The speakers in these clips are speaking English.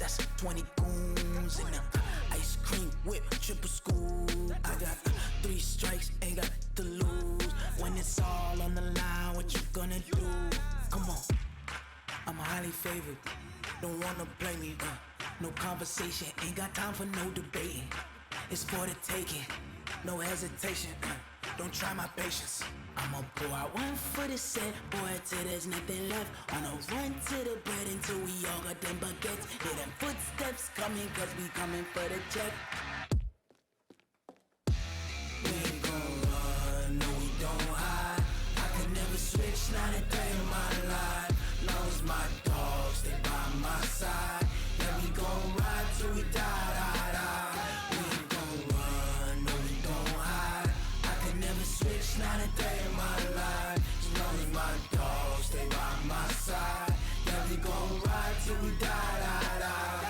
that's 20 goons in them. Ice cream whip, triple scoop. I got 3 strikes, ain't got to lose. When it's all on the line, what you gonna do? Come on, I'm highly favored. Don't wanna play me, no conversation, ain't got time for no debating. It's for the taking, no hesitation, don't try my patience. I'ma pour out one for the set, boy, till there's nothing left. On a run to the bread until we all got them baguettes. Hear them footsteps coming, cause we coming for the check. We ain't gon' run, no we don't hide. I could never switch, not a day in my life. Long as my dogs stay by my side. Yeah, we gon' ride till we die, die, die. We ain't gon' run, no we don't hide. I could never switch, not a day in my life. As long as my dogs stay by my side. Yeah, we gon' ride till we die, die, die.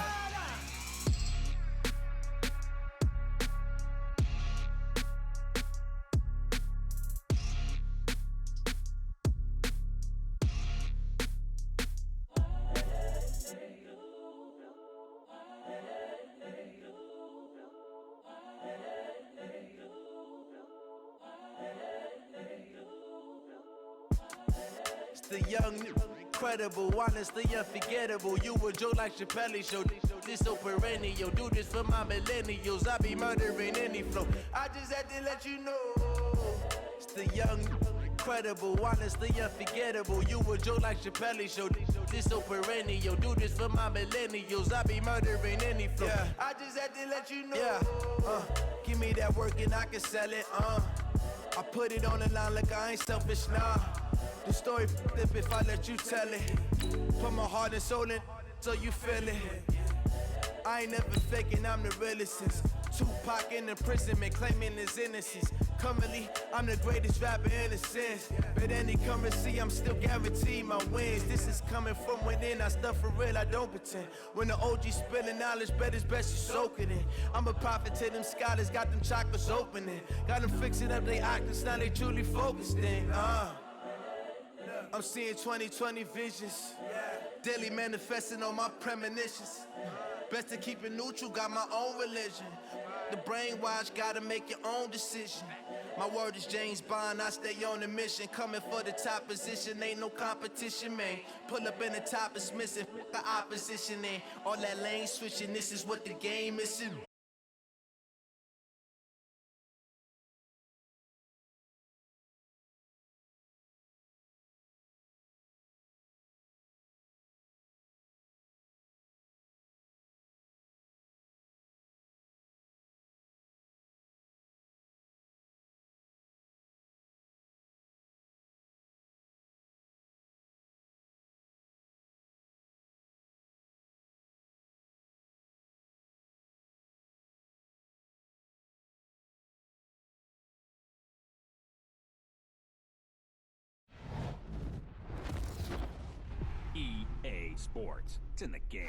The young, incredible, honestly unforgettable. You a joke like Chappelle Show. This so perennial. Do this for my millennials. I be murdering any flow. I just had to let you know. It's the young, incredible, honestly unforgettable. You a joke like Chappelle Show. This so perennial. Do this for my millennials. I be murdering any flow. Yeah. I just had to let you know. Yeah. Give me that work and I can sell it. I put it on the line like I ain't selfish, nah. The story f***ed if I let you tell it. Put my heart and soul in so you feel it. I ain't never faking, I'm the realest since Tupac in imprisonment, claiming his innocence. Currently, I'm the greatest rapper in a sense. But any currency, I'm still guaranteed my wins. This is coming from within, I stuff for real, I don't pretend. When the OG spilling knowledge, bet it's best you soak it in. I'm a prophet to them scholars, got them chakras opening. Got them fixing up they octaves, now they truly focused in. I'm seeing 2020 visions, daily manifesting on my premonitions. Best to keep it neutral, got my own religion. The brainwash, gotta make your own decision. My word is James Bond, I stay on a mission. Coming for the top position, ain't no competition, man. Pull up in the top is missing, the opposition ain't. All that lane switching, this is what the game is. EA Sports. It's in the game.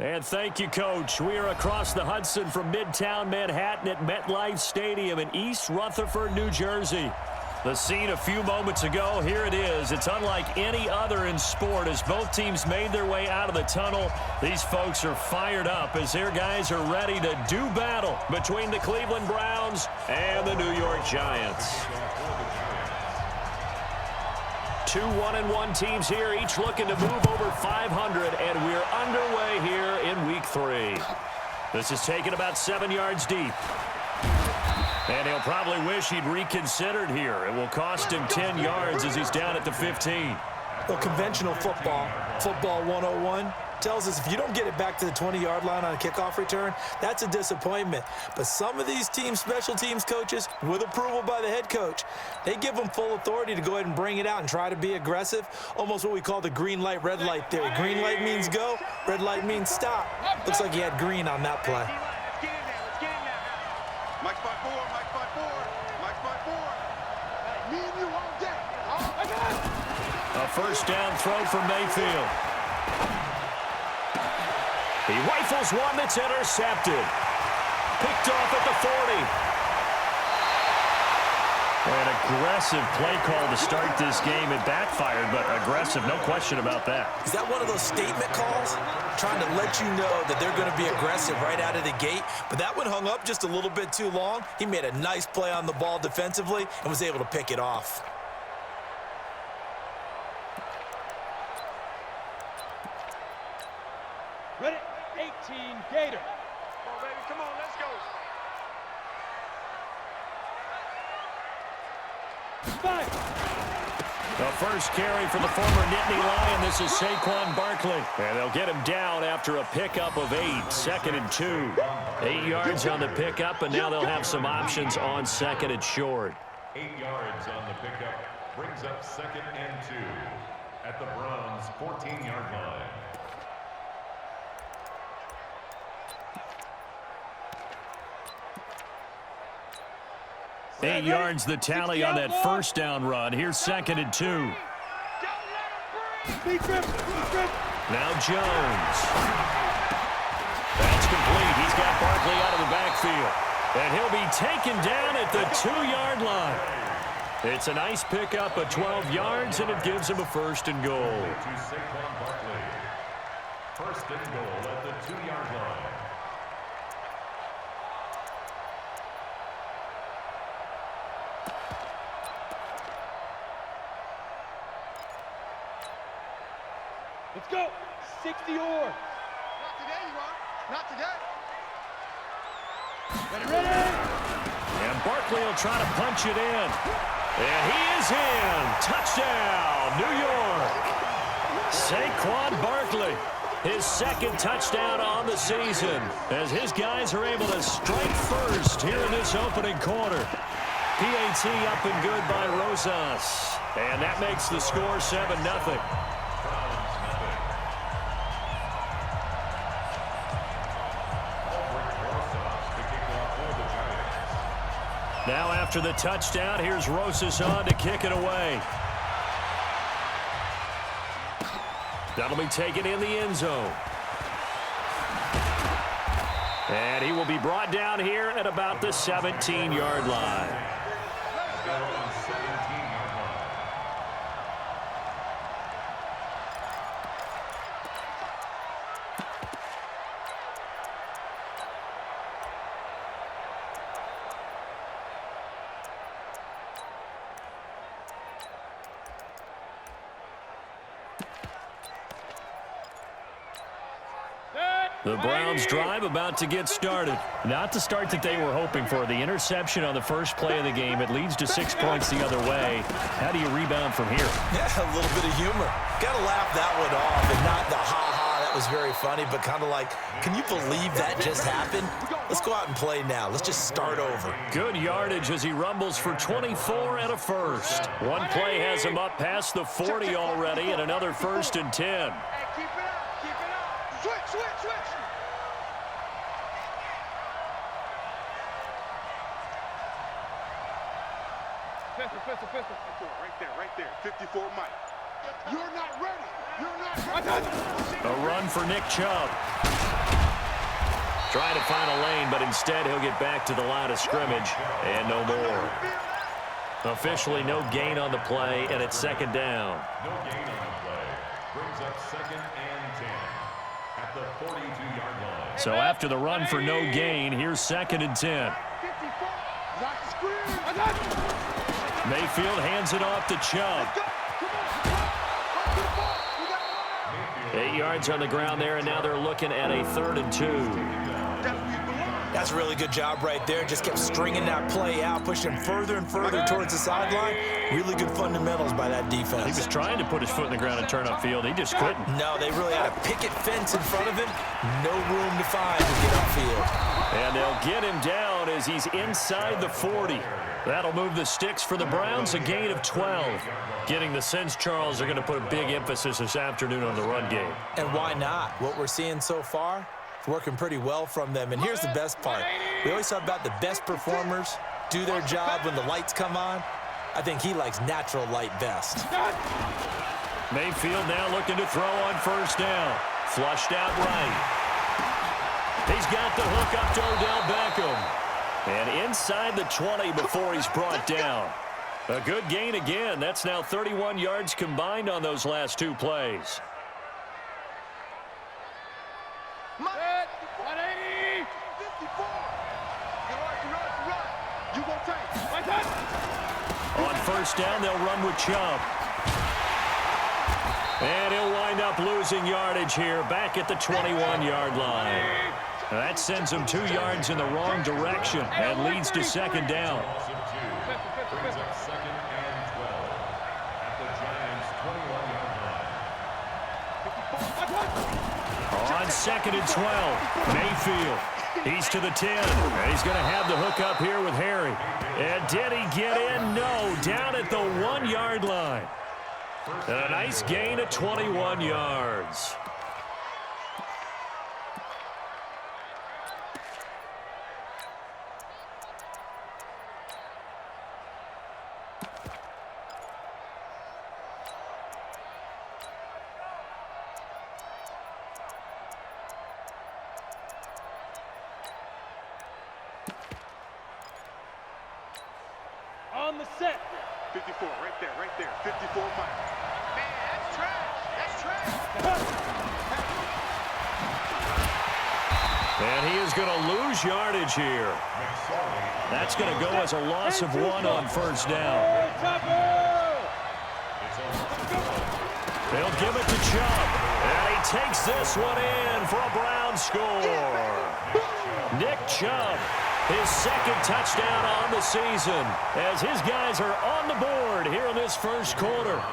And thank you, Coach. We are across the Hudson from Midtown Manhattan at MetLife Stadium in East Rutherford, New Jersey. The scene a few moments ago, here it is. It's unlike any other in sport as both teams made their way out of the tunnel. These folks are fired up as their guys are ready to do battle between the Cleveland Browns and the New York Giants. Two 1-1 teams here, each looking to move over 500, and we're underway here in Week 3. This is taken about 7 yards deep. And he'll probably wish he'd reconsidered here. It will cost him 10 yards as he's down at the 15. Well, conventional football 101, tells us if you don't get it back to the 20-yard line on a kickoff return, that's a disappointment. But some of these teams, special teams coaches, with approval by the head coach, they give them full authority to go ahead and bring it out and try to be aggressive, almost what we call the green light, red light theory. Green light means go, red light means stop. Looks like he had green on that play. Mike 5-4, Mike 5-4, Mike 5-4. Me and you all day. A first down throw from Mayfield. He rifles one that's intercepted. Picked off at the 40. An aggressive play call to start this game. It backfired, but aggressive, no question about that. Is that one of those statement calls? Trying to let you know that they're going to be aggressive right out of the gate, but that one hung up just a little bit too long. He made a nice play on the ball defensively and was able to pick it off. Ready? 18, Gator. Come on, baby, come on, let's go. The first carry for the former Nittany Lion. This is Saquon Barkley. And they'll get him down after a pickup of 8. 2nd and 2. 8 yards on the pickup, and now they'll have some options on 2nd and short. 8 yards on the pickup brings up 2nd and 2 at the Browns' 14-yard line. Eight yards the tally on that first down run. Here's 2nd and 2. Now Jones. That's complete. He's got Barkley out of the backfield. And he'll be taken down at the 2-yard line. It's a nice pickup of 12 yards, and it gives him a 1st and goal. To Saquon Barkley. 1st and goal at the 2-yard line. Let's go. 60 or. Not today, you are. Not today. Ready? And Barkley will try to punch it in. And he is in. Touchdown, New York. Saquon Barkley, his 2nd touchdown on the season, as his guys are able to strike first here in this opening quarter. PAT up and good by Rosas. And that makes the score 7-0. Now after the touchdown, here's Rosas on to kick it away. That'll be taken in the end zone. And he will be brought down here at about the 17-yard line. The Browns drive about to get started. Not the start that they were hoping for. The interception on the first play of the game. It leads to 6 points the other way. How do you rebound from here? Yeah, a little bit of humor. Got to laugh that one off and not the ha-ha. That was very funny, but kind of like, can you believe that just happened? Let's go out and play now. Let's just start over. Good yardage as he rumbles for 24 and a first. One play has him up past the 40 already, and another 1st and 10. Hey, keep it up, keep it up. Switch, switch, switch. Pistol. Right there. 54 Mike. You're not ready. You're not ready. A run for Nick Chubb. Trying to find a lane, but instead he'll get back to the line of scrimmage and no more. Officially no gain on the play, and it's second down. No gain on the play. Brings up second and 10 at the 42-yard line. So after the run for no gain, here's second and 10. Mayfield hands it off to Chubb. 8 yards on the ground there, and now they're looking at a 3rd and 2. That's a really good job right there. Just kept stringing that play out, pushing further and further towards the sideline. Really good fundamentals by that defense. He was trying to put his foot in the ground and turn upfield. He just couldn't. No, they really had a picket fence in front of him. No room to find to get upfield. And they'll get him down as he's inside the 40. That'll move the sticks for the Browns, a gain of 12. Getting the sense, Charles, they're going to put a big emphasis this afternoon on the run game. And why not? What we're seeing so far, it's working pretty well from them. And here's the best part. We always talk about the best performers do their job when the lights come on. I think he likes natural light best. Mayfield now looking to throw on first down. Flushed out right. He's got the hook up to Odell Beckham. And inside the 20 before he's brought down. A good gain again. That's now 31 yards combined on those last 2 plays. 180. 54. You gonna take. On first down, they'll run with Chubb. And he'll wind up losing yardage here back at the 21-yard line. That sends him 2 yards in the wrong direction and leads to second down. Brings up second and 12 at the Giants' 21-yard line. On second and 12, Mayfield. He's to the 10, and he's going to have the hook up here with Harry. And did he get in? No, down at the 1-yard line. And a nice gain of 21 yards. On the set. 54, right there. 54 miles. Man, that's trash. That's trash. And he is going to lose yardage here. That's going to go as a loss of 1 on first down. They'll give it to Chubb. And he takes this one in for a Brown score. Nick Chubb, his second touchdown on the season, as his guys are on the board here in this first quarter.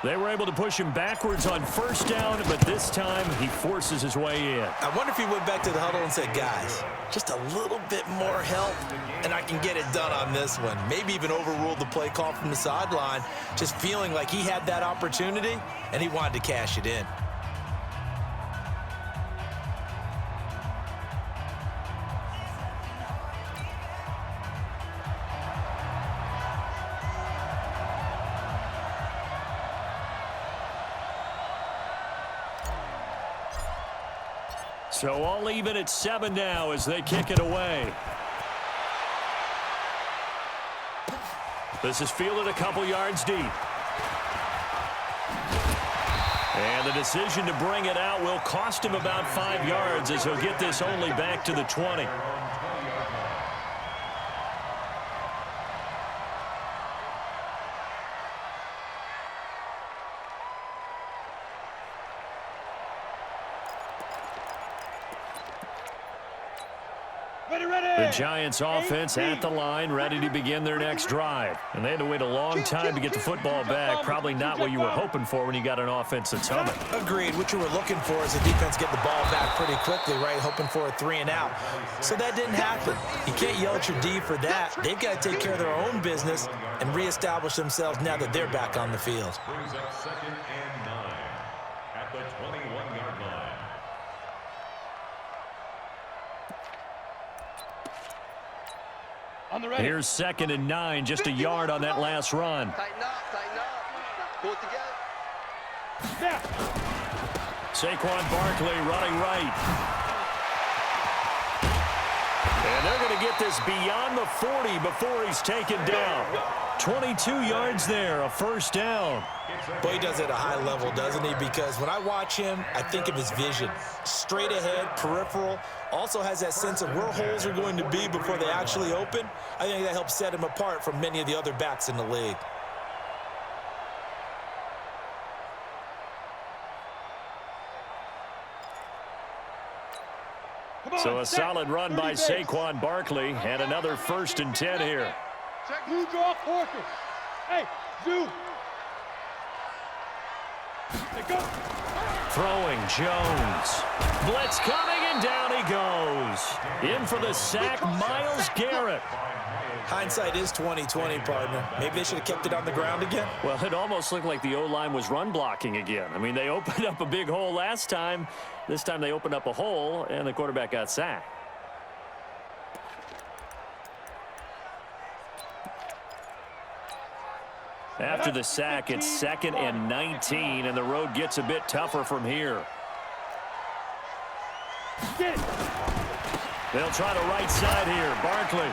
They were able to push him backwards on first down, but this time he forces his way in. I wonder if he went back to the huddle and said, guys, just a little bit more help, and I can get it done on this one. Maybe even overruled the play call from the sideline, just feeling like he had that opportunity, and he wanted to cash it in. So all even at 7 now as they kick it away. This is fielded a couple yards deep. And the decision to bring it out will cost him about 5 yards as he'll get this only back to the 20. The Giants offense at the line, ready to begin their next drive. And they had to wait a long time to get the football back. Probably not what you were hoping for when you got an offense that's humming. Agreed. What you were looking for is the defense get the ball back pretty quickly, right? Hoping for a 3 and out. So that didn't happen. You can't yell at your D for that. They've got to take care of their own business and reestablish themselves now that they're back on the field. Brings up second and 9 at the 21-yard line. On the ready. Here's second and 9, just a yard on that last run. Tighten up, tighten up. Pull it together. Now. Saquon Barkley running right. And they're going to get this beyond the 40 before he's taken down. 22 yards there, a first down. Boy, he does it at a high level, doesn't he? Because when I watch him, I think of his vision. Straight ahead, peripheral, also has that sense of where holes are going to be before they actually open. I think that helps set him apart from many of the other backs in the league. So a solid run by Saquon Barkley and another 1st and 10 here. Blue draw quarter. Hey, Zoo. They go. Throwing Jones. Blitz coming and down he goes. In for the sack, Myles Garrett. Hindsight is 20/20, partner. Maybe they should have kept it on the ground again. Well, it almost looked like the O-line was run blocking again. I mean, they opened up a big hole last time. This time they opened up a hole, and the quarterback got sacked. After the sack, it's 2nd and 19, and the road gets a bit tougher from here. They'll try the right side here. Barkley.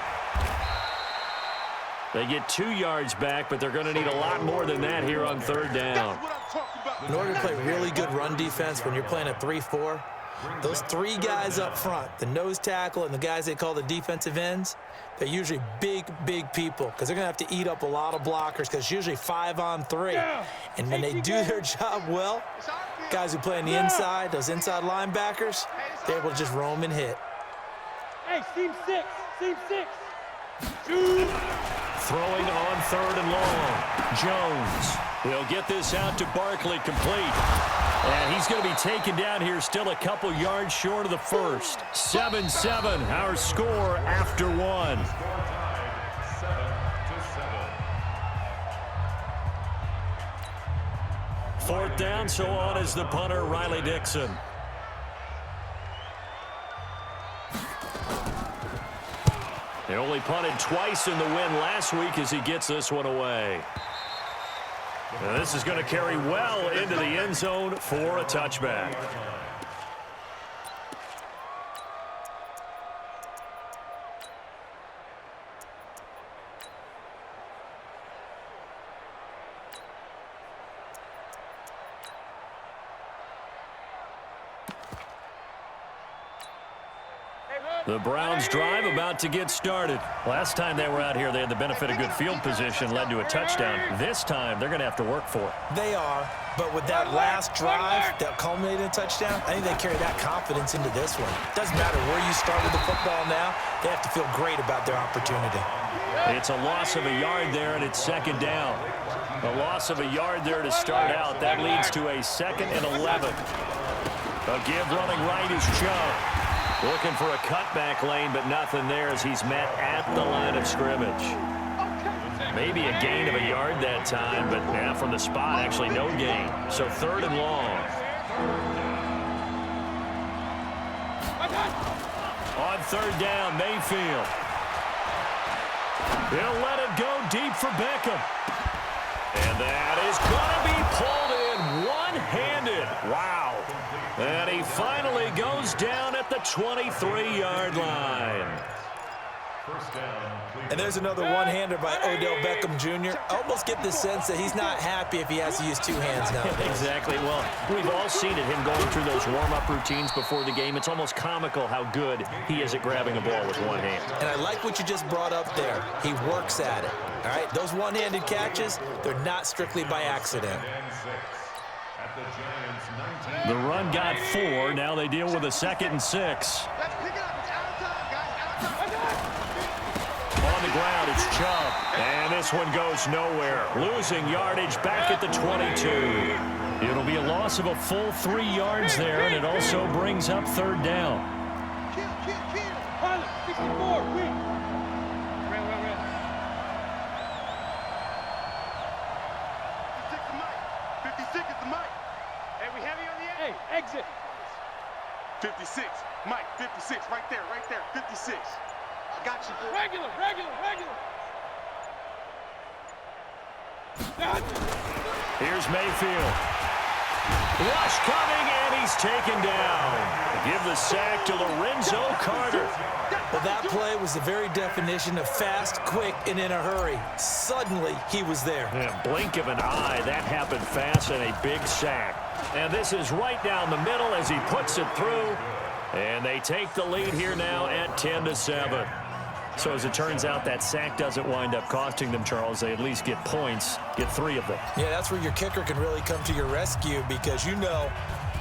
They get 2 yards back, but they're going to need a lot more than that here on 3rd down. In order to play really good run defense when you're playing a 3-4, those 3 guys up front, the nose tackle and the guys they call the defensive ends, they're usually big, big people because they're going to have to eat up a lot of blockers because it's usually 5-on-3. And when they do their job well, guys who play on the inside, those inside linebackers, they're able to just roam and hit. Hey, seam 6. Seam 6. Throwing on 3rd and long. Jones. He'll get this out to Barkley complete. And he's going to be taken down here still a couple yards short of the first. 7-7, our score after 1. 4th down, so on is the punter, Riley Dixon. They only punted twice in the win last week as he gets this one away. Now this is going to carry well into the end zone for a touchback. The Browns drive about to get started. Last time they were out here, they had the benefit of good field position, led to a touchdown. This time, they're going to have to work for it. They are, but with that last drive that culminated in a touchdown, I think they carry that confidence into this one. Doesn't matter where you start with the football now, they have to feel great about their opportunity. It's a loss of a yard there, and it's 2nd down. A loss of a yard there to start out. That leads to a 2nd and 11. A give running right is Chubb. Looking for a cutback lane, but nothing there as he's met at the line of scrimmage. Maybe a gain of a yard that time, but now from the spot, actually no gain. So 3rd and long. On 3rd down, Mayfield. He'll let it go deep for Beckham. And that is going to be pulled in one-handed. Wow. And he finally goes down at the 23-yard line. And there's another one-hander by Odell Beckham Jr. I almost get the sense that he's not happy if he has to use 2 hands now. Exactly. Well, we've all seen it, him going through those warm-up routines before the game. It's almost comical how good he is at grabbing a ball with one hand. And I like what you just brought up there. He works at it. All right, those one-handed catches, they're not strictly by accident. The run got 4. Now they deal with a 2nd and 6. On the ground, it's Chubb. And this one goes nowhere. Losing yardage back at the 22. It'll be a loss of a full 3 yards there, and it also brings up 3rd down. Pilot, 64, wait. 56 is the mic. Hey, we heavy on the end. Hey, exit. 56. Mike, 56. Right there, 56. I got you, boy. Regular. Here's Mayfield. Rush coming, and he's taken down. Give the sack to Lorenzo Carter. Well, that play was the very definition of fast, quick, and in a hurry. Suddenly, he was there. Yeah, blink of an eye, that happened fast, and a big sack. And this is right down the middle as he puts it through. And they take the lead here now at 10-7. So as it turns out, that sack doesn't wind up costing them, Charles. They at least get points, get 3 of them. Yeah, that's where your kicker can really come to your rescue because, you know,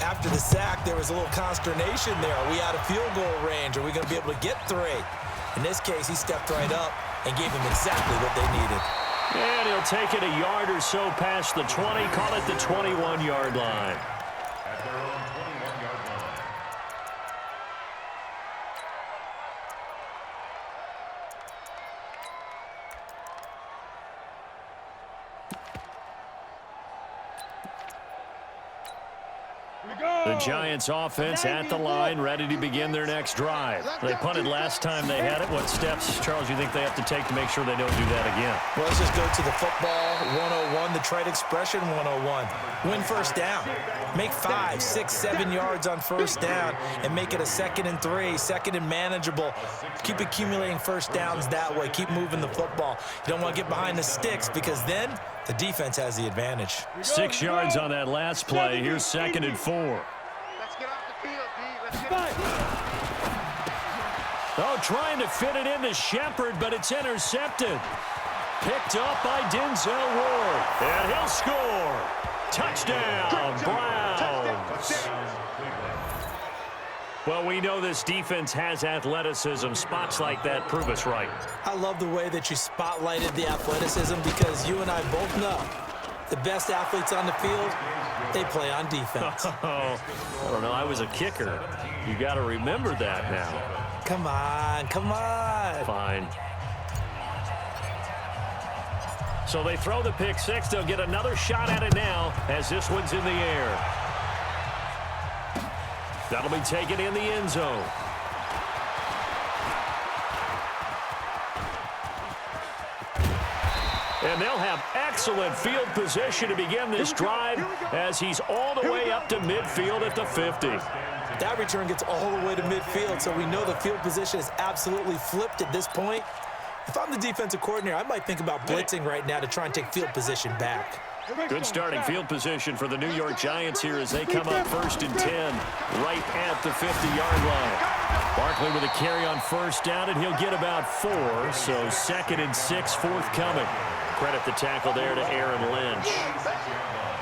after the sack, there was a little consternation there. Are we out of field goal range? Are we going to be able to get 3? In this case, he stepped right up and gave them exactly what they needed. And he'll take it a yard or so past the 20, call it the 21-yard line. At their own 21-yard line. The Giants offense at the line, ready to begin their next drive. They punted last time they had it. What steps, Charles, you think they have to take to make sure they don't do that again? Well, let's just go to the football 101, the trade expression 101. Win first down. Make 5, 6, 7 yards on first down and make it a 2nd and 3, 2nd and manageable. Keep accumulating first downs that way. Keep moving the football. You don't want to get behind the sticks because then the defense has the advantage. 6 yards on that last play. Here's 2nd and 4. Let's get off the field, D. Let's get Oh, trying to fit it into Shepard, but it's intercepted. Picked up by Denzel Ward. And he'll score. Touchdown, Browns. Well, we know this defense has athleticism. Spots like that prove us right. I love the way that you spotlighted the athleticism because you and I both know the best athletes on the field, they play on defense. I don't know. I was a kicker. You got to remember that now. Come on, come on. Fine. So they throw the pick 6. They'll get another shot at it now as this one's in the air. That'll be taken in the end zone. And they'll have excellent field position to begin this drive as he's all the way up to midfield at the 50. That return gets all the way to midfield, so we know the field position is absolutely flipped at this point. If I'm the defensive coordinator, I might think about blitzing right now to try and take field position back. Good starting field position for the New York Giants here as they come up 1st and 10 right at the 50-yard line. Barkley with a carry on first down, and he'll get about 4, so 2nd and 6 forthcoming. Credit the tackle there to Aaron Lynch.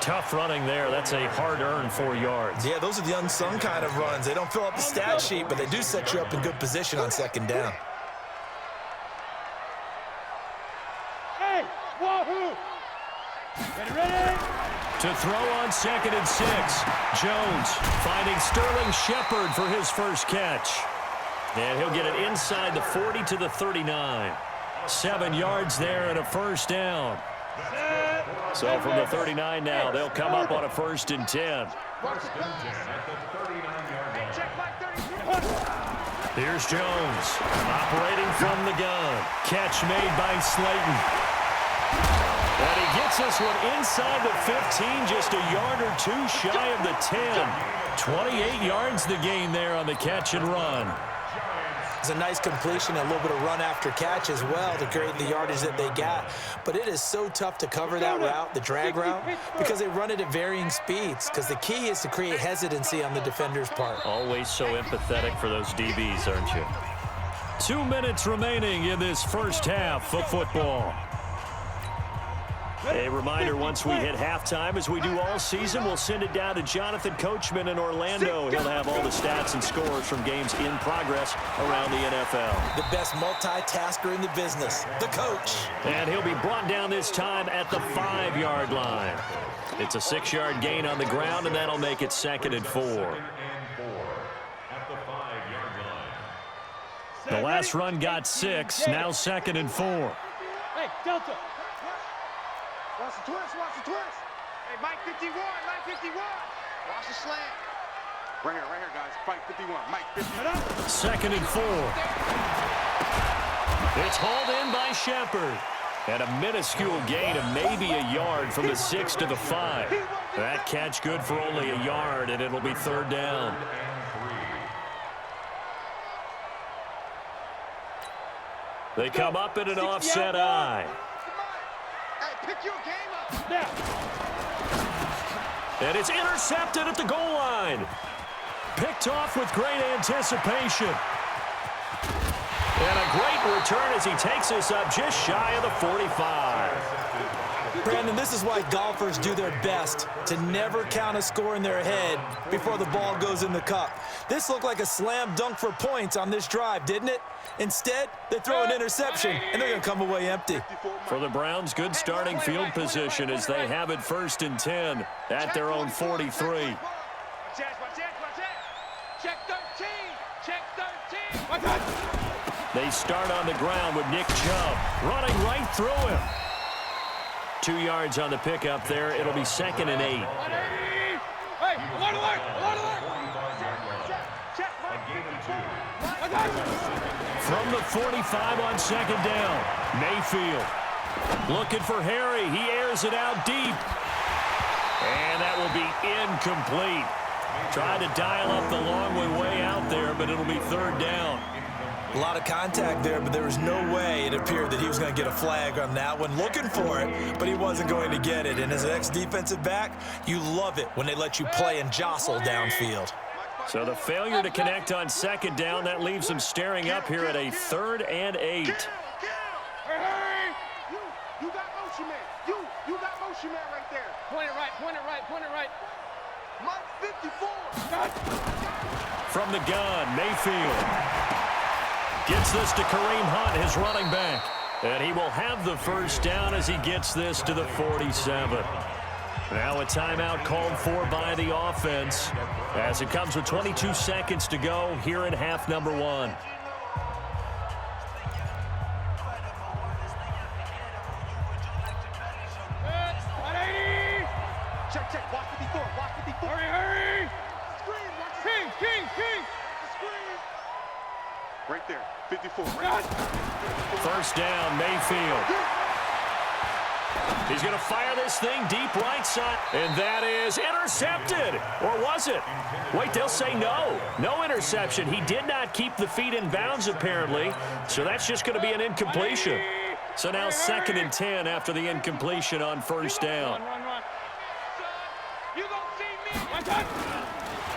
Tough running there. That's a hard-earned 4 yards. Yeah, those are the unsung kind of runs. They don't fill up the stat sheet, but they do set you up in good position on 2nd down. Hey, wahoo! Ready? To throw on 2nd and 6. Jones finding Sterling Shepard for his first catch. And he'll get it inside the 40 to the 39. 7 yards there and a first down. So from the 39 now, they'll come up on a 1st and 10. Here's Jones operating from the gun. Catch made by Slayton. And he gets this one inside the 15, just a yard or 2 shy of the 10. 28 yards the gain there on the catch and run. It's a nice completion, a little bit of run after catch as well to create the yardage that they got. But it is so tough to cover that route, the drag route, because they run it at varying speeds. Because the key is to create hesitancy on the defender's part. Always so empathetic for those DBs, aren't you? 2 minutes remaining in this first half of football. A reminder, once we hit halftime, as we do all season, we'll send it down to Jonathan Coachman in Orlando. He'll have all the stats and scores from games in progress around the NFL. The best multitasker in the business, the coach. And he'll be brought down this time at the 5-yard line. It's a 6-yard gain on the ground, and that'll make it 2nd and 4. The last run got 6, now 2nd and 4. Hey, Delta. Watch the twist. Hey, Mike 51, Mike 51. Watch the slant. Right here, guys. Mike 51, Mike 51. 2nd and 4. It's hauled in by Shepard. And a minuscule gain of maybe a yard from the 6 to the 5. That catch good for only a yard, and it'll be 3rd down. They come up in an offset eye. Hey, pick your game up. Now. And it's intercepted at the goal line. Picked off with great anticipation. And a great return as he takes us up just shy of the 45. Brandon, this is why golfers do their best to never count a score in their head before the ball goes in the cup. This looked like a slam dunk for points on this drive, didn't it? Instead, they throw an interception, and they're going to come away empty. For the Browns, good starting field position as they have it 1st and 10 at their own 43. Check 13. Check 13. They start on the ground with Nick Chubb running right through him. 2 yards on the pickup there. It'll be 2nd and 8. Hey, alert, alert, alert, alert. From the 45 on 2nd down, Mayfield looking for Harry. He airs it out deep. And that will be incomplete. Tried to dial up the long way out there, but it'll be 3rd down. A lot of contact there, but there was no way it appeared that he was going to get a flag on that one. Looking for it, but he wasn't going to get it. And as an ex-defensive back, you love it when they let you play and jostle downfield. So the failure to connect on 2nd down, that leaves them staring up here at a 3rd and 8. Hey, you got motion man. You got motion man right there. Point it right, point it right, point it right. Mike 54. From the gun, Mayfield gets this to Kareem Hunt, his running back. And he will have the 1st down as he gets this to the 47. Now a timeout called for by the offense as it comes with 22 seconds to go here in half number 1. Check. Watch 54. Watch 54. Hurry. Screen. Watch the King. screen. Right there. 54. Right God. 1st down, Mayfield. He's going to fire this thing deep right side. And that is intercepted. Or was it? Wait, they'll say no. No interception. He did not keep the feet in bounds, apparently. So that's just going to be an incompletion. So now 2nd and 10 after the incompletion on 1st down. Run. You gonna see me?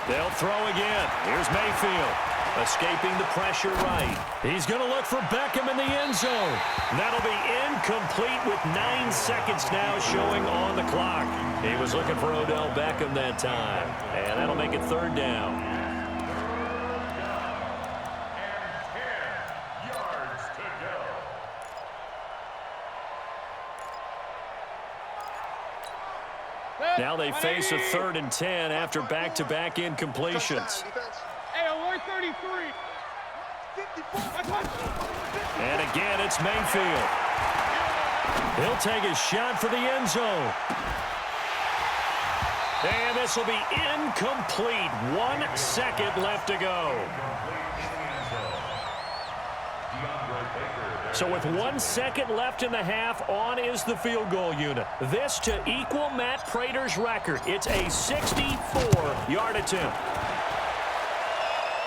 They'll throw again. Here's Mayfield. Escaping the pressure right. He's going to look for Beckham in the end zone. That'll be incomplete with 9 seconds now showing on the clock. He was looking for Odell Beckham that time. And that'll make it 3rd down. And 10 yards to go. Now they face a 3rd and 10 after back-to-back incompletions. Hey, alert 33. And again, it's Mayfield. He'll take a shot for the end zone. And this will be incomplete. 1 second left to go. So with 1 second left in the half, on is the field goal unit. This to equal Matt Prater's record. It's a 64-yard attempt.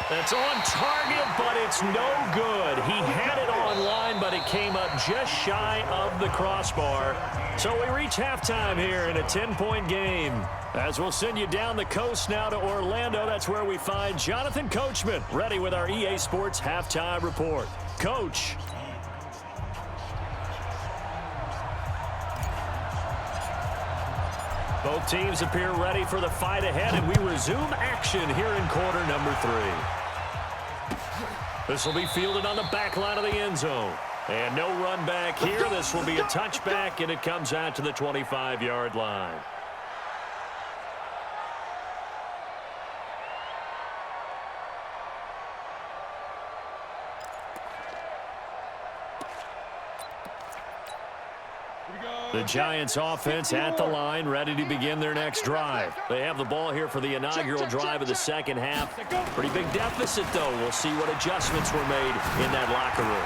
That's on target, but it's no good. He had it on line, but it came up just shy of the crossbar. So we reach halftime here in a 10-point game. As we'll send you down the coast now to Orlando, that's where we find Jonathan Coachman, ready with our EA Sports halftime report. Coach. Both teams appear ready for the fight ahead, and we resume action here in quarter number 3. This will be fielded on the back line of the end zone. And no run back here. This will be a touchback, and it comes out to the 25-yard line. The Giants offense at the line, ready to begin their next drive. They have the ball here for the inaugural drive of the second half. Pretty big deficit, though. We'll see what adjustments were made in that locker room.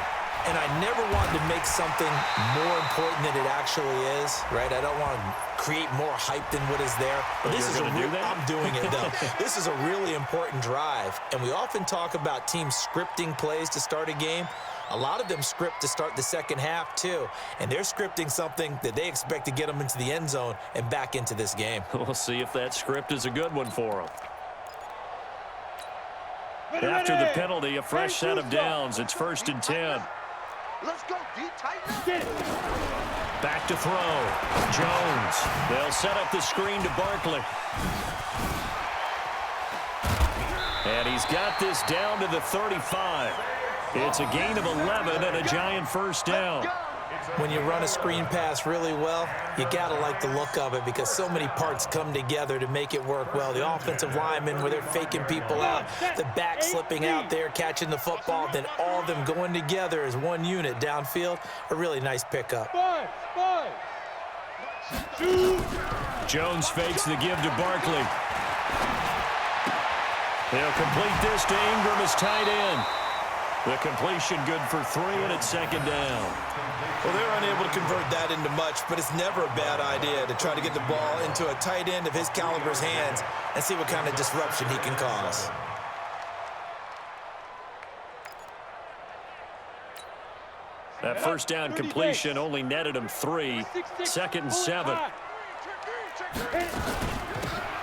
and I never wanted to make something more important than it actually is, right? I don't want to create more hype than what is there. But this is I'm doing it, though. This is a really important drive, and we often talk about teams scripting plays to start a game. A lot of them script to start the second half, too, and they're scripting something that they expect to get them into the end zone and back into this game. We'll see if that script is a good one for them. After the penalty, a fresh set of downs. It's 1st and 10. Let's go, D. Tighten up. Back to throw. Jones. They'll set up the screen to Barkley. And he's got this down to the 35. It's a gain of 11 and a giant first down. When you run a screen pass really well, you got to like the look of it because so many parts come together to make it work well. The offensive linemen, where they're faking people out, the back slipping out there, catching the football, then all of them going together as one unit downfield. A really nice pickup. Jones fakes the give to Barkley. They'll complete this to Ingram as tight end. The completion good for 3, and it's 2nd down. Well, they're unable to convert that into much, but it's never a bad idea to try to get the ball into a tight end of his caliber's hands and see what kind of disruption he can cause. That first down completion only netted him 3. 2nd and 7.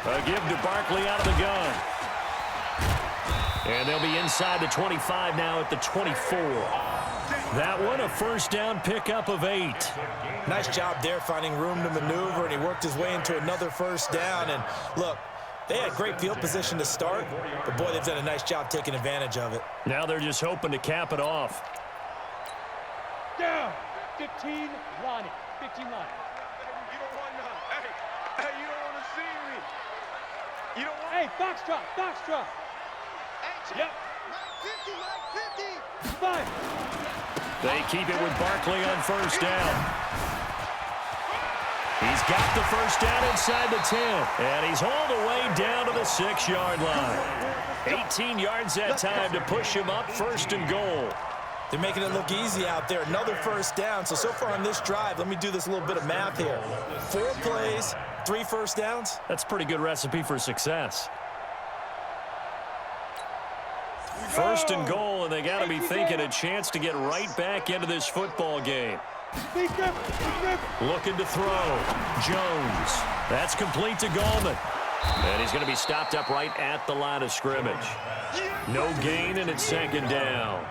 A give to Barkley out of the gun. And they'll be inside the 25 now at the 24. That one, a first down pickup of 8. Nice job there finding room to maneuver, and he worked his way into another first down. And look, they had great field position to start, but boy, they've done a nice job taking advantage of it. Now they're just hoping to cap it off. Down. 15, Lonnie. 15, Lonnie. You don't want none. Hey, you don't want to see me. You don't want. Hey, foxtrot, foxtrot. Yep. 50, 5. They keep it with Barkley on first down. He's got the first down inside the 10. And he's hauled away down to the 6-yard line. 18 yards that time to push him up 1st and goal. They're making it look easy out there. Another first down. So far on this drive, let me do this little bit of math here. 4 plays, 3 first downs. That's a pretty good recipe for success. 1st and goal, and they got to be thinking a chance to get right back into this football game. Looking to throw. Jones. That's complete to Gallman. And he's going to be stopped up right at the line of scrimmage. No gain, and it's 2nd down.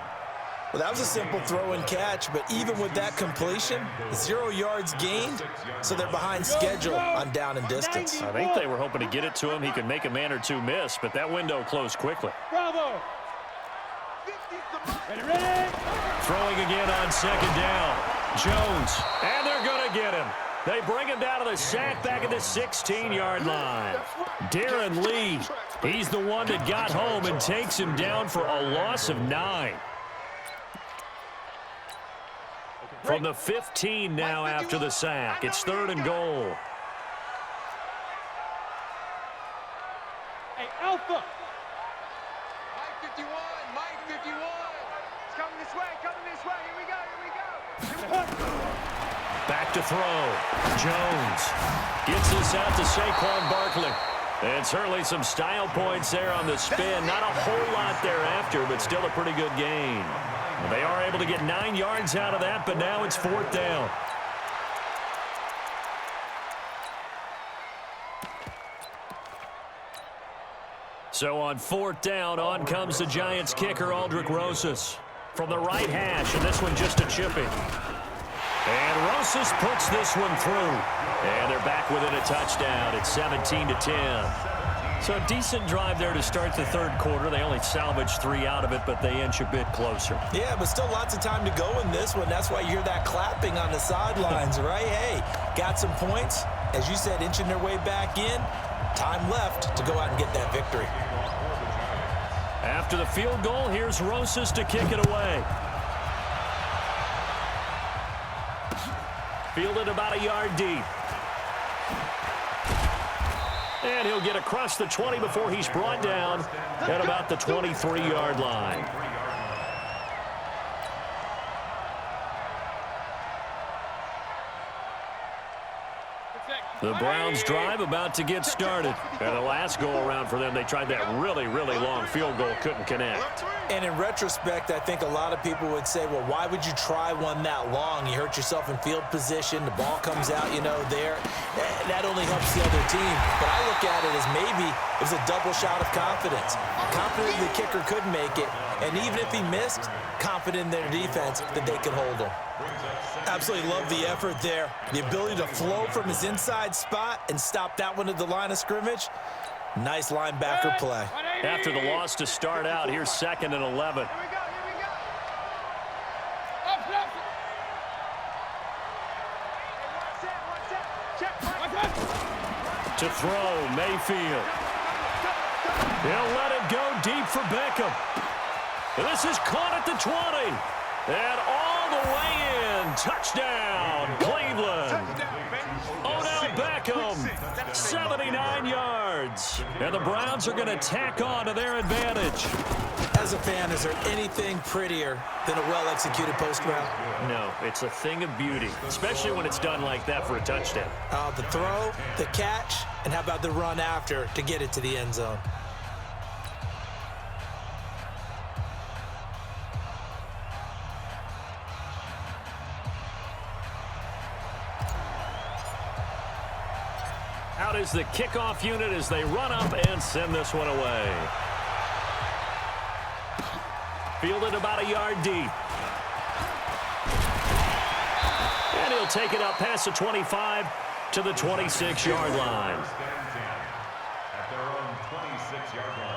Well, that was a simple throw and catch, but even with that completion, 0 yards gained, so they're behind schedule on down and distance. I think they were hoping to get it to him. He could make a man or two miss, but that window closed quickly. Bravo. Ready. Throwing again on 2nd down. Jones, and they're going to get him. They bring him down to the sack back at the 16-yard line. Darren Lee, he's the one that got home and takes him down for a loss of 9. From the 15 now after the sack. It's 3rd and goal. Hey, Alpha. Mike 51, Mike 51. It's coming this way, Here we go. Back to throw. Jones gets this out to Saquon Barkley. And certainly some style points there on the spin. Not a whole lot thereafter, but still a pretty good gain. They are able to get 9 yards out of that, but now it's 4th down. So on 4th down, on comes the Giants kicker, Aldrick Rosas. From the right hash, and this one just a chipping. And Rosas puts this one through. And they're back within a touchdown. It's 17-10. So a decent drive there to start the 3rd quarter. They only salvaged 3 out of it, but they inch a bit closer. Yeah, but still lots of time to go in this one. That's why you hear that clapping on the sidelines, right? Hey, got some points. As you said, inching their way back in. Time left to go out and get that victory. After the field goal, here's Rosas to kick it away. Fielded about a yard deep. And he'll get across the 20 before he's brought down at about the 23-yard line. The Browns drive about to get started. And the last go-around for them, they tried that really, really long field goal, couldn't connect. And in retrospect, I think a lot of people would say, well, why would you try one that long? You hurt yourself in field position. The ball comes out, there. That only helps the other team. But I look at it as maybe it was a double shot of confidence. Confident the kicker could make it. And even if he missed, confident in their defense that they could hold him. Absolutely love the effort there. The ability to flow from his inside spot and stop that one at the line of scrimmage. Nice linebacker play. After the loss to start out, here's 2nd and 11. To throw, Mayfield. He'll let it go deep for Beckham. This is caught at the 20. And all the way in. Touchdown, Cleveland. Odell Beckham, 79 yards. And the Browns are going to tack on to their advantage. As a fan, is there anything prettier than a well-executed post route? No, it's a thing of beauty, especially when it's done like that for a touchdown. The throw, the catch, and how about the run after to get it to the end zone? Out is the kickoff unit as they run up and send this one away. Fielded about a yard deep. And he'll take it up past the 25 to the 26-yard line. At their own 26-yard line.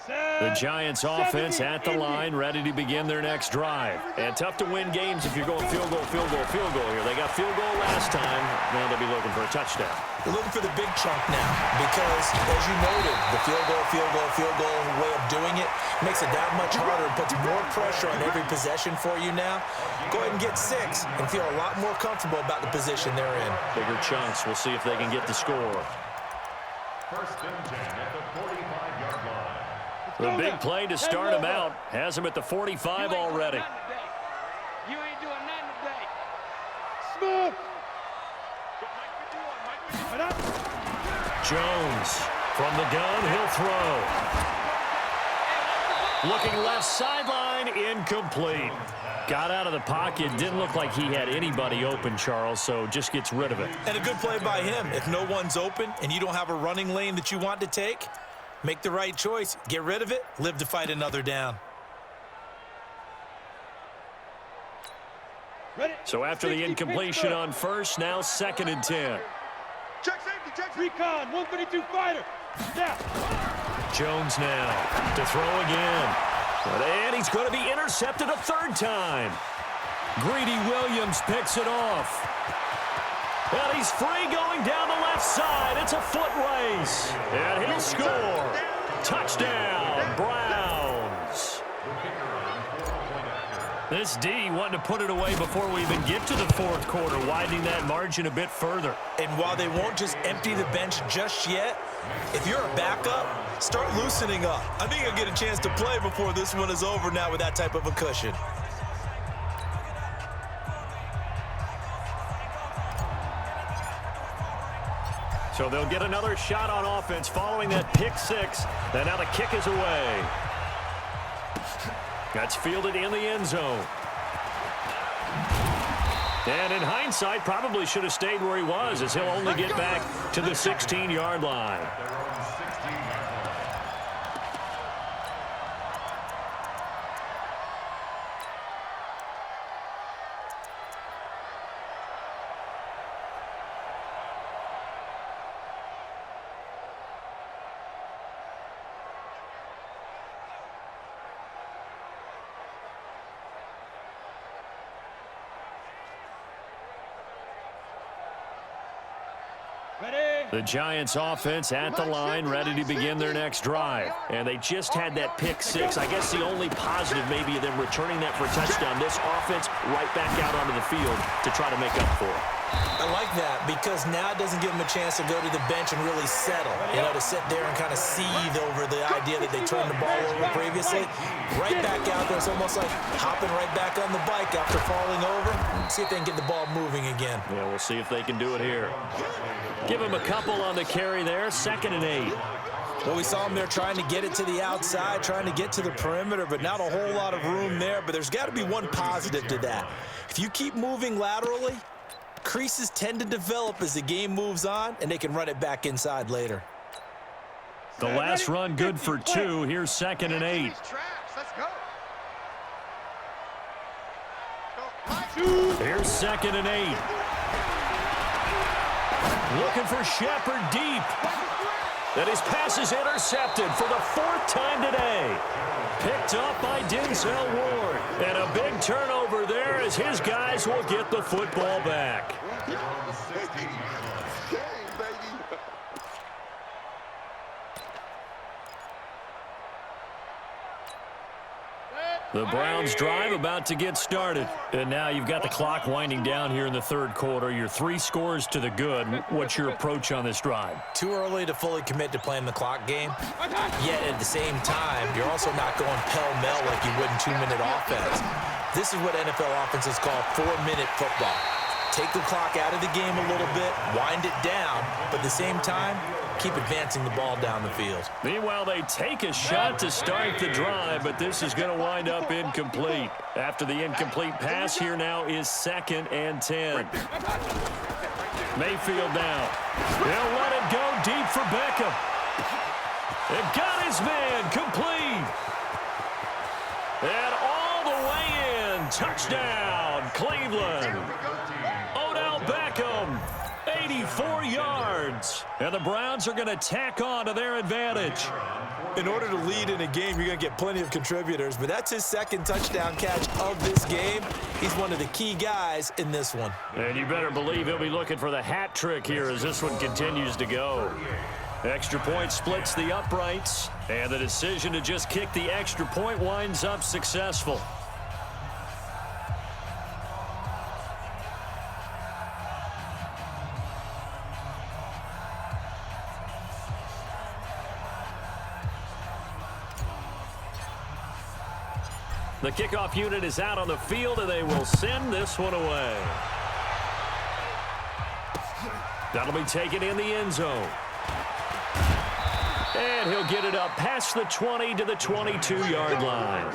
The Giants offense at the line, ready to begin their next drive. And tough to win games if you're going field goal here. They got field goal last time. Now they'll be looking for a touchdown. They're looking for the big chunk now because, as you noted, the field goal way of doing it makes it that much harder. It puts more pressure on every possession for you now. Go ahead and get 6 and feel a lot more comfortable about the position they're in. Bigger chunks. We'll see if they can get the score. First and 10 at the 45-yard line. The big play to start him out has him at the 45 already. You ain't doing nothing today. Smooth. Jones from the gun, he'll throw. Looking left sideline, incomplete. Got out of the pocket, didn't look like he had anybody open, Charles, so just gets rid of it. And a good play by him. If no one's open and you don't have a running lane that you want to take, make the right choice. Get rid of it. Live to fight another down. So after the incompletion on first, now 2nd and 10. Check safety, check safety. Recon, 152 fighter. Snap. Jones now to throw again. And he's going to be intercepted a 3rd time. Greedy Williams picks it off. And he's free going down the left side. It's a foot race. And he'll score. Touchdown, Browns. This D wanting to put it away before we even get to the 4th quarter, widening that margin a bit further. And while they won't just empty the bench just yet, if you're a backup, start loosening up. I think you'll get a chance to play before this one is over now with that type of a cushion. So they'll get another shot on offense following that pick 6. And now the kick is away. That's fielded in the end zone. And in hindsight, probably should have stayed where he was, as he'll only get back to the 16-yard line. The Giants offense at the line, ready to begin their next drive. And they just had that pick 6. I guess the only positive maybe of them returning that for a touchdown. This offense right back out onto the field to try to make up for it. I like that because now it doesn't give them a chance to go to the bench and really settle, to sit there and kind of seethe over the idea that they turned the ball over previously. Right back out there. It's almost like hopping right back on the bike after falling over. See if they can get the ball moving again. Yeah, we'll see if they can do it here. Give him a couple on the carry there. 2nd and 8. Well, we saw them there trying to get it to the outside, trying to get to the perimeter, but not a whole lot of room there. But there's got to be one positive to that. If you keep moving laterally, creases tend to develop as the game moves on, and they can run it back inside later. The last run good for 2. Here's 2nd and 8. Let's go. Here's 2nd and 8. Looking for Shepard deep. And his pass is intercepted for the 4th time today. Picked up by Denzel Ward. And a big turnover there as his guys will get the football back. The Browns drive about to get started. And now you've got the clock winding down here in the 3rd quarter. You're 3 scores to the good. What's your approach on this drive? Too early to fully commit to playing the clock game. Yet at the same time, you're also not going pell-mell like you would in 2-minute offense. This is what NFL offenses call 4-minute football. Take the clock out of the game a little bit, wind it down, but at the same time, keep advancing the ball down the field. Meanwhile, they take a shot to start the drive, but this is going to wind up incomplete. After the incomplete pass, here now is 2nd and 10. Mayfield now. They'll let it go deep for Beckham. It got his man complete. And all the way in. Touchdown, Cleveland. Odell Beckham. 84 yards. And the Browns are going to tack on to their advantage. In order to lead in a game, you're going to get plenty of contributors, but that's his 2nd touchdown catch of this game. He's one of the key guys in this one. And you better believe he'll be looking for the hat trick here as this one continues to go. Extra point splits the uprights, and the decision to just kick the extra point winds up successful. The kickoff unit is out on the field, and they will send this one away. That'll be taken in the end zone. And he'll get it up past the 20 to the 22-yard line.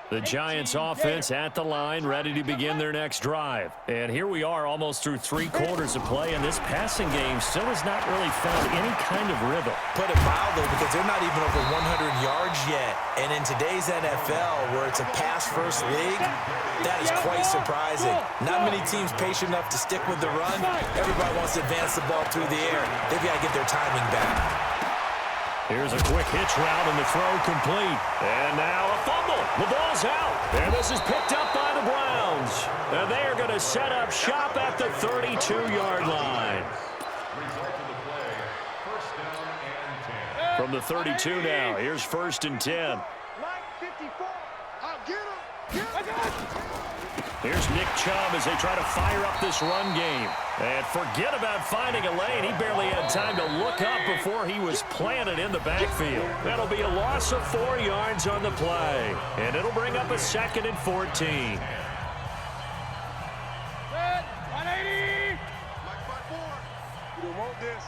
The Giants offense at the line, ready to begin their next drive. And here we are almost through 3 quarters of play, and this passing game still has not really found any kind of rhythm. Put it mildly, because they're not even over 100 yards yet. And in today's NFL, where it's a pass-first league, that is quite surprising. Not many teams patient enough to stick with the run. Everybody wants to advance the ball through the air. They've got to get their timing back. Here's a quick hitch route, and the throw complete. And now a fumble. The ball's out. And this is picked up by the Browns. And they are going to set up shop at the 32-yard line. From the 32 now, here's 1st and 10. I'll get him. Here's Nick Chubb as they try to fire up this run game. And forget about finding a lane. He barely had time to look up before he was planted in the backfield. That'll be a loss of 4 yards on the play. And it'll bring up a 2nd and 14. Set, 180. You don't want this.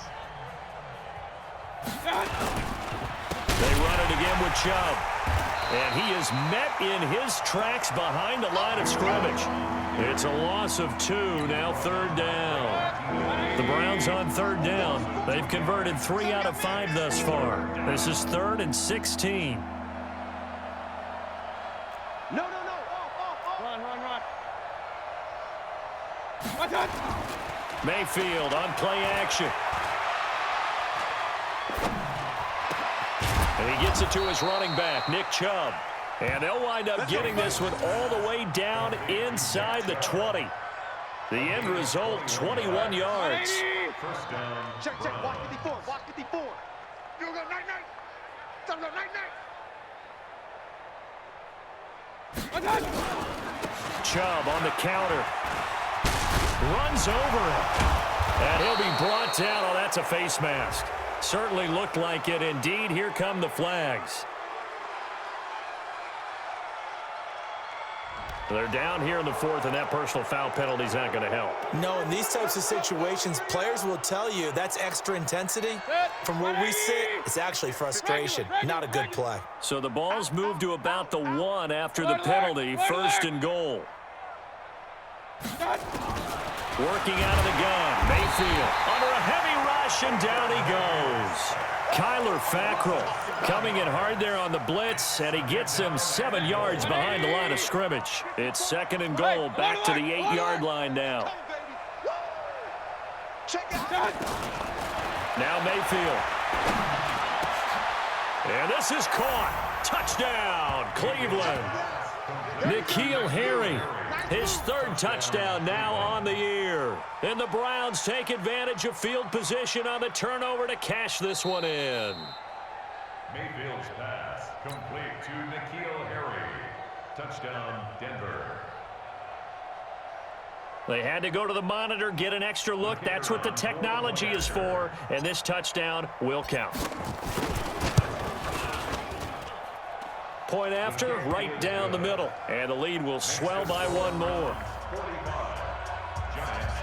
They run it again with Chubb. And he is met in his tracks behind the line of scrimmage. It's a loss of 2, now 3rd down. The Browns on 3rd down. They've converted 3 out of 5 thus far. This is 3rd and 16. No. Run. Mayfield on play action. And he gets it to his running back, Nick Chubb. And they'll wind up getting this one all the way down inside the 20. The end result, 21 yards. First down. Check, watch 54, watch 54. You go night-night. Time to go night-night. Chubb on the counter. Runs over him. And he'll be brought down. Oh, that's a face mask. Certainly looked like it. Indeed, here come the flags. They're down here in the fourth, and that personal foul penalty is not going to help. No, in these types of situations, players will tell you that's extra intensity. From where we sit, it's actually frustration, not a good play. So the ball's moved to about the 1 after the penalty, first and goal. Working out of the gun, Mayfield under a heavy rush, and down he goes. Kyler Fackrell coming in hard there on the blitz, and he gets him 7 yards behind the line of scrimmage. It's second and goal, back to the 8-yard line now. Now Mayfield. And this is caught. Touchdown, Cleveland. N'Keal Harry, his third touchdown now on the year. And the Browns take advantage of field position on the turnover to cash this one in. Mayfield's pass complete to N'Keal Harry. Touchdown, Denver. They had to go to the monitor, get an extra look. That's what the technology is for. And this touchdown will count. Point after, right down the middle. And the lead will swell by one more. 45, Giants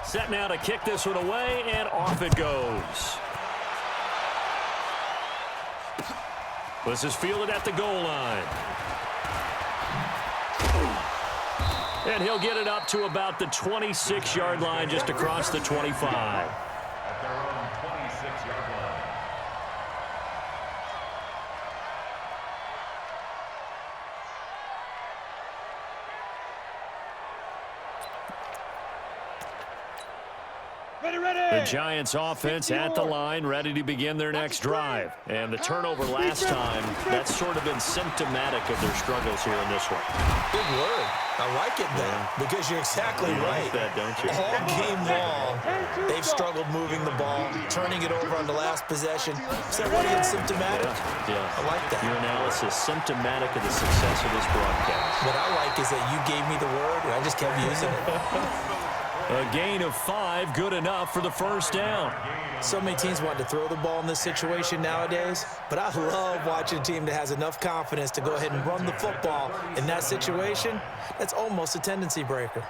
10. Set now to kick this one away, and off it goes. This is fielded at the goal line. And he'll get it up to about the 26-yard line, just across the 25. At their own 26-yard line. The Giants offense at the line, ready to begin their next drive. And the turnover last time, that's sort of been symptomatic of their struggles here in this one. Good word. I like it, though, because you're exactly right. Like that, don't you? All game long, they've struggled moving the ball, turning it over on the last possession. Is that what again, symptomatic? Yeah. I like that. Your analysis, symptomatic of the success of this broadcast. What I like is that you gave me the word, and I just kept using it. A gain of 5, good enough for the first down. So many teams want to throw the ball in this situation nowadays, but I love watching a team that has enough confidence to go ahead and run the football in that situation. That's almost a tendency breaker.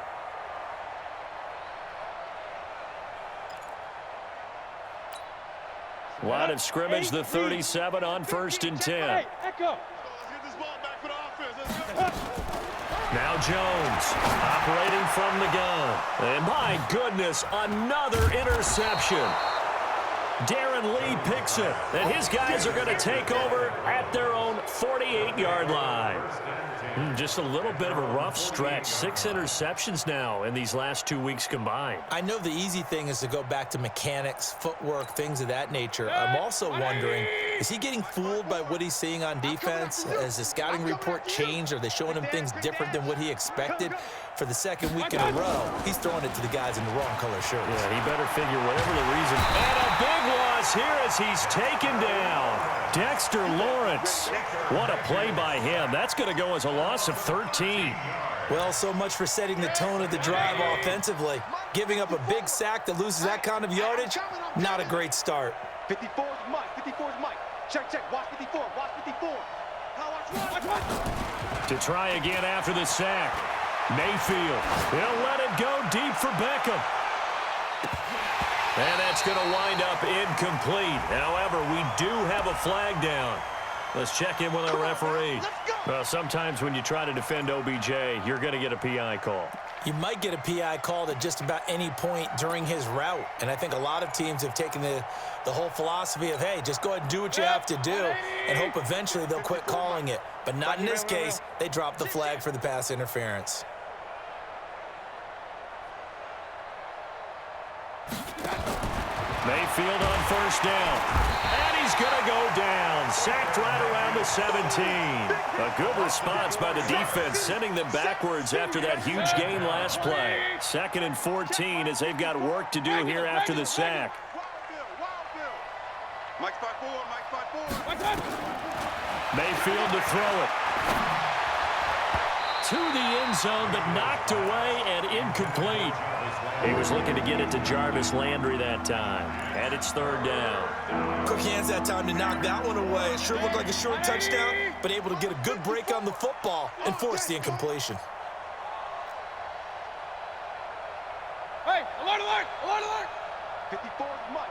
Line of scrimmage, the 37 on first and 10. Now Jones, operating from the gun. And my goodness, another interception. Darren Lee picks it, and his guys are going to take over at their own 48-yard line. Just a little bit of a rough stretch. 6 interceptions now in these last 2 weeks combined. I know the easy thing is to go back to mechanics, footwork, things of that nature. I'm also wondering, is he getting fooled by what he's seeing on defense? Has the scouting report changed? Are they showing him things different than what he expected? For the second week in a row, he's throwing it to the guys in the wrong color shirts. Yeah, he better figure whatever the reason. And a big loss here as he's taken down. Dexter Lawrence. What a play by him. That's going to go as a loss of 13. Well, so much for setting the tone of the drive offensively. Giving up a big sack that loses that kind of yardage, not a great start. 54 is Mike, 54 is Mike. Check, watch 54, watch 54. Now watch. To try again after the sack. Mayfield, he'll let it go deep for Beckham. And that's going to wind up incomplete. However, we do have a flag down. Let's check in with our referee. Well, sometimes when you try to defend OBJ, you're going to get a PI call. You might get a PI called at just about any point during his route. And I think a lot of teams have taken the whole philosophy of, hey, just go ahead and do what you have to do and hope eventually they'll quit calling it. But not in this case. They dropped the flag for the pass interference. Mayfield on first down. And he's going to go down. Sacked right around the 17. A good response by the defense, sending them backwards after that huge gain last play. 2nd and 14 as they've got work to do here after the sack. Mike 5-4, Mike 5-4. Mayfield to throw it. To the end zone, but knocked away and incomplete. He was looking to get it to Jarvis Landry that time. And it's 3rd down. Quick hands that time to knock that one away. It sure looked like a short touchdown, but able to get a good break on the football and force the incompletion. Hey, alert, alert, alert, alert. 54, Mike.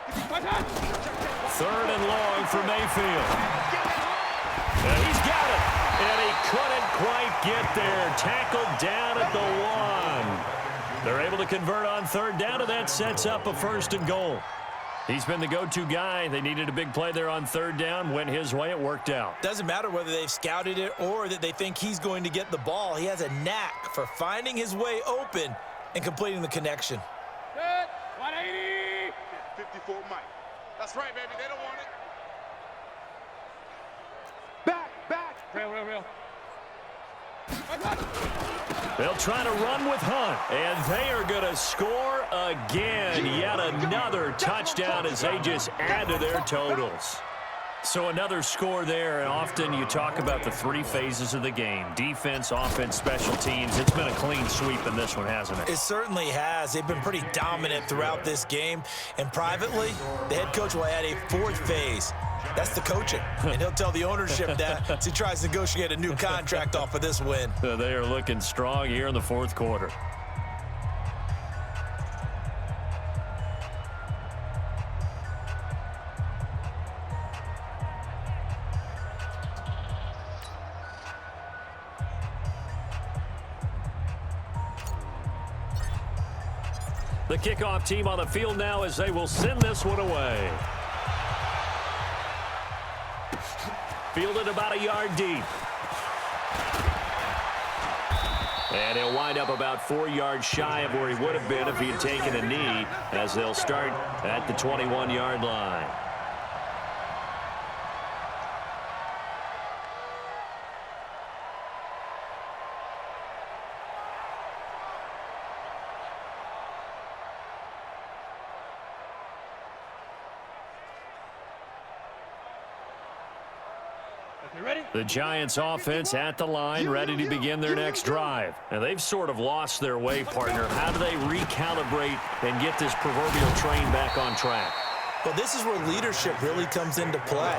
3rd and long for Mayfield. And he's got it. And he couldn't quite get there. Tackled down at the 1. They're able to convert on 3rd down, and that sets up a 1st and goal. He's been the go-to guy. They needed a big play there on 3rd down. Went his way. It worked out. Doesn't matter whether they've scouted it or that they think he's going to get the ball. He has a knack for finding his way open and completing the connection. Set, 180. 54, Mike. That's right, baby. They don't want it. Back. Real. They'll try to run with Hunt, and they are going to score again. Yet another touchdown as they just add to their totals. So another score there, and often you talk about the 3 phases of the game. Defense, offense, special teams. It's been a clean sweep in this one, hasn't it? It certainly has. They've been pretty dominant throughout this game. And privately, the head coach will add a 4th phase. That's the coaching. And he'll tell the ownership that as he tries to negotiate a new contract off of this win. They are looking strong here in the 4th quarter. The kickoff team on the field now as they will send this one away. Fielded about a yard deep. And he'll wind up about 4 yards shy of where he would have been if he had taken a knee, as they'll start at the 21-yard line. The Giants offense at the line, ready to begin their next drive. And they've sort of lost their way, partner. How do they recalibrate and get this proverbial train back on track? Well, this is where leadership really comes into play.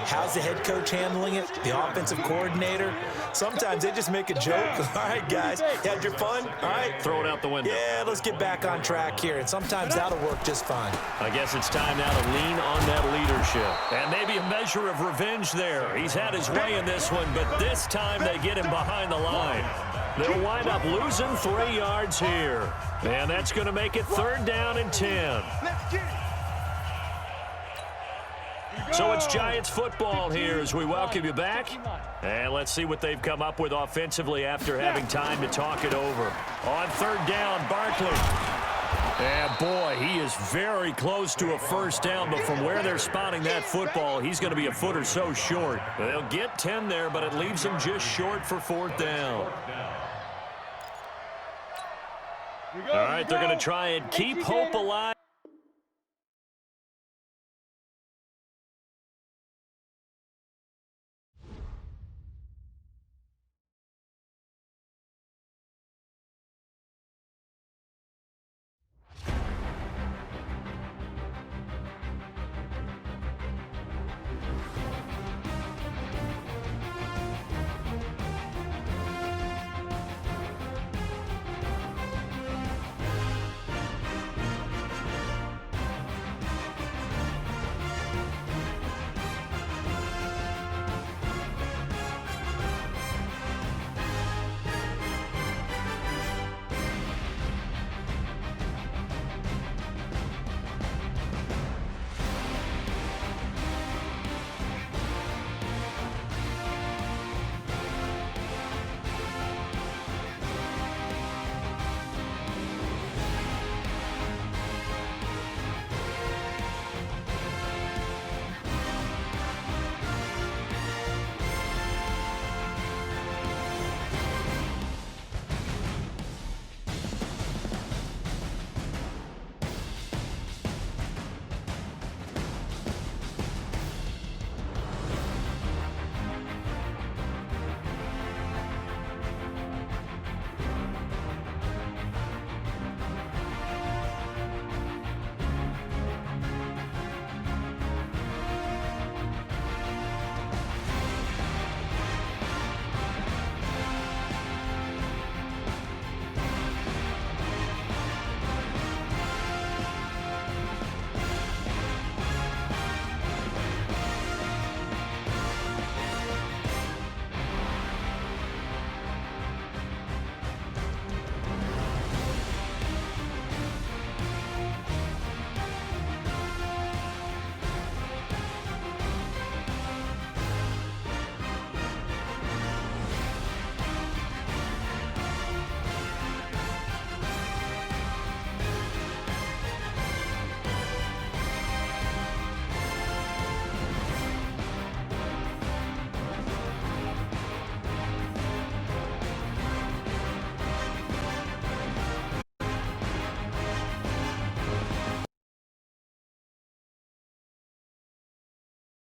How's the head coach handling it? The offensive coordinator? Sometimes they just make a joke. All right, guys, you had your fun? All right. Throw it out the window. Yeah, let's get back on track here. And sometimes that'll work just fine. I guess it's time now to lean on that leadership. And maybe a measure of revenge there. He's had his way in this one, but this time they get him behind the line. They'll wind up losing 3 yards here. And that's going to make it 3rd down and 10. So it's Giants football here as we welcome you back. And let's see what they've come up with offensively after having time to talk it over. On 3rd down, Barkley. And boy, he is very close to a 1st down, but from where they're spotting that football, he's going to be a foot or so short. They'll get 10 there, but it leaves them just short for 4th down. All right, they're going to try and keep hope alive.